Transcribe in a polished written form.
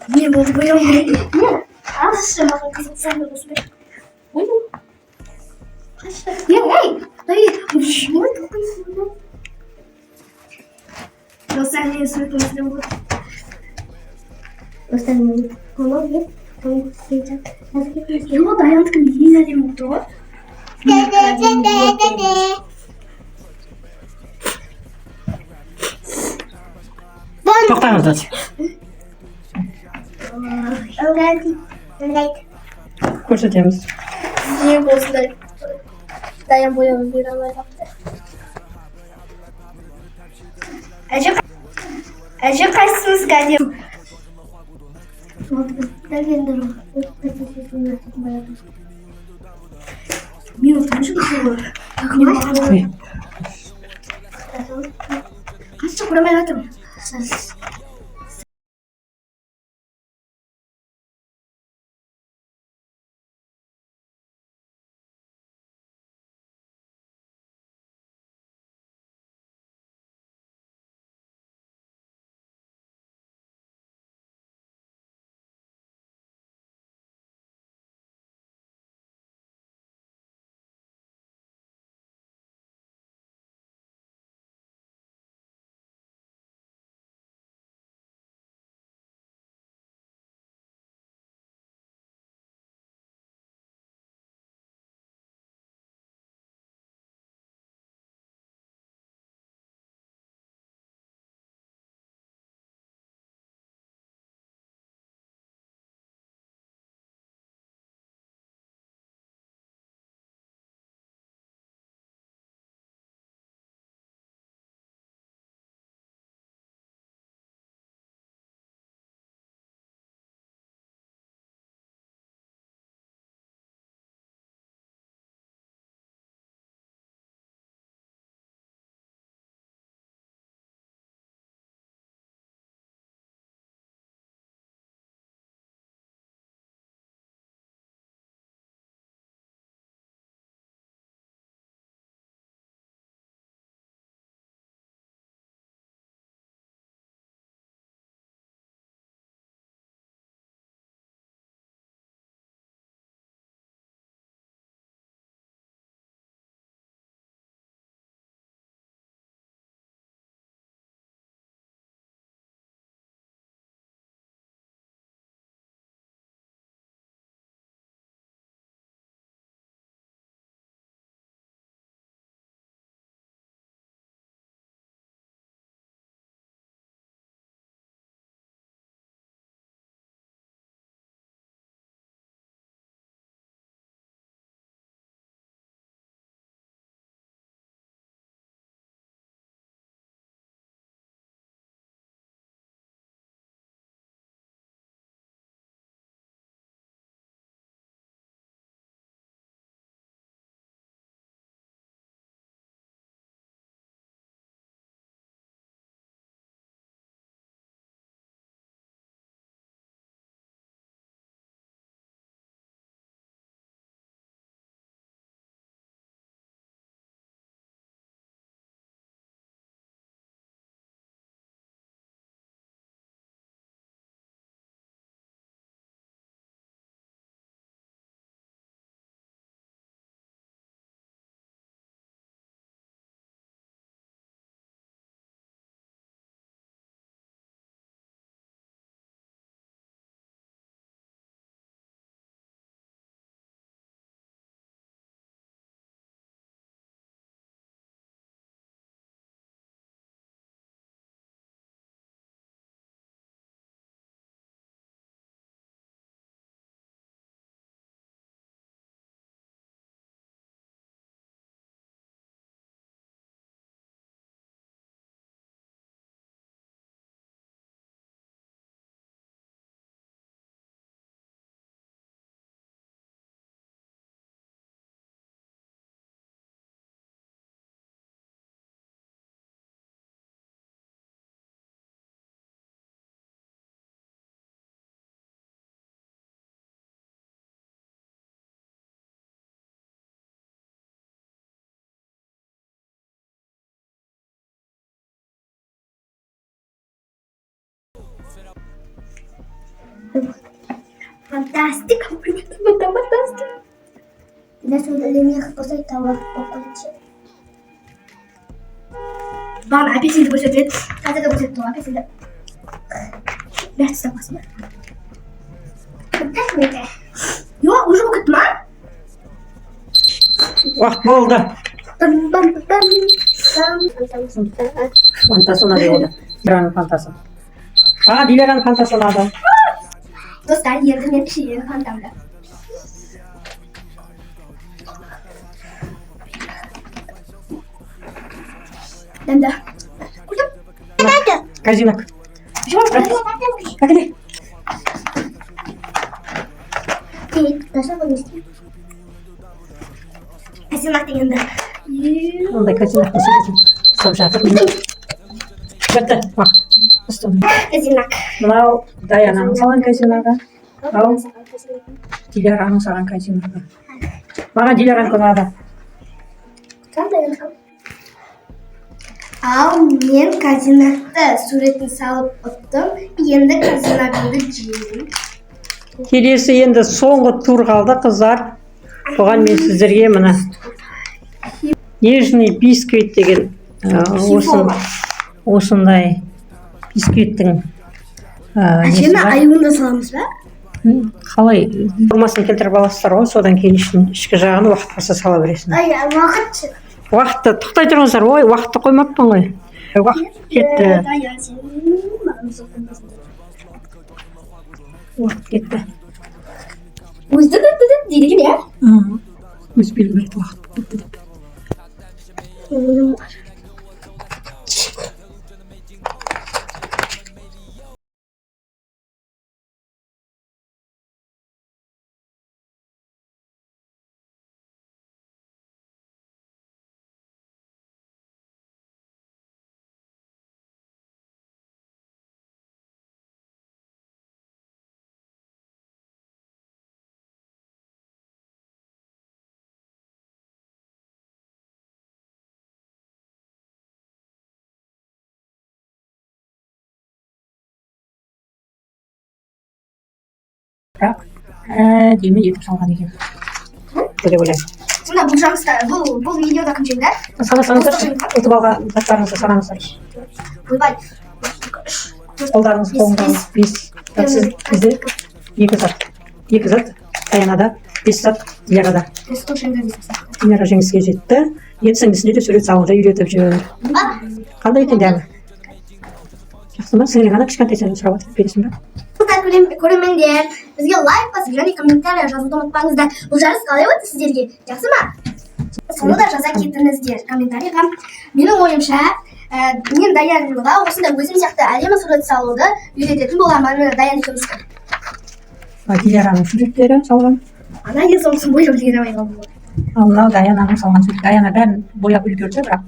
Nie, bo ją nie. A jeszcze może kazać do sobie. Nie, ej! To jest... Dostanie sobie to z tym. Dostanie kolorę. To jest... Jo, dają tylko nie za mu to. Toxtamiz dať. Ko'rsatamiz. Nie, bo dają, bo ja wybieram naprawdę. Ece kaçsın zgadnie. Minut, muszę było. Tak, nie ma. A co, kurwa, na tym? Фантастик. Фантастик. Если элемент поставить, то вот получится. Бам, опять это будет ответ. А это будет то, опять это. Бәрі тапасың ба? Yok, уже okuttum ha? Уақыт болды. Фантасы ұнады болды. Диляраның фантасы. Диляраның фантасы ұнады. Dostlar, yerden hep şeyleri fantamda. Ben de. Kurdum. Nerede? Казинок. Как это? Nasıl konuştun? Казинок дегенде. Ондай казинок мәселесін сап жатыр. Бітті. Казинок. Мынау Даянаның салған казиноға. Ал Диляраның салған казиноға. Маған Диляраның ұнады. Ал мен казинокты суретін салып ұттым. Енді казиногымды жеймін. Келесі енді соңғы тур қалды, қыздар. Бұған мен сіздерге мына нежный бисквит деген осындай бисквиттің Әшені аюында саламыз ба? қалай формасын келтіріп аласыздар ғой, содан кейін ішкі жағын уақыт болса сала бересің. Уақыт. Уақытты тоқтай тұрыңыздар, ой, уақытты қоймаппын ғой. Уақыт кетті. Уақыт кетті. Өзді дейді ме? Өз белгілі уақыт кетті деп. Бірақ әдемі етіп салған екен. Деп ойлаймын. Сонда бұл жұмыста, бұл видеода кім жеңді? Санасаңыздаршы, ұтып алған заттарыңызды санаңыздар. Ойбай. Қолдарыңыз қолыңдағы 5 зат, бізде 2 зат. 2 зат Даянада, 5 зат Дилярада. Диляра жеңіске жетті. Енді сіңлісіне де сурет салуды үйретіп жүр. Қандай екен дәмі? Жақсы ма? Сіңлі ғана кішкентай сәлем сұрап отырып бересің ба? Көрермендер, бізге лайк басып және комментарий жазуды ұмытпаңыздар. Бұл жарыс қалай өтті сіздерге? Жақсы ма? Соны да жаза кетіңіздер комментарийға. Менің ойымша, мен Даянға осында өзім сияқты әдемі сурет салуды үйрететін боламын. Даян екеуміз. Диляраның суреттері салған. Ана ең соңғысын бояп үлгере алмай қалдым. Ал мынау Даянаның салған сурет. Даяна бәрін бояп үлгерді, бірақ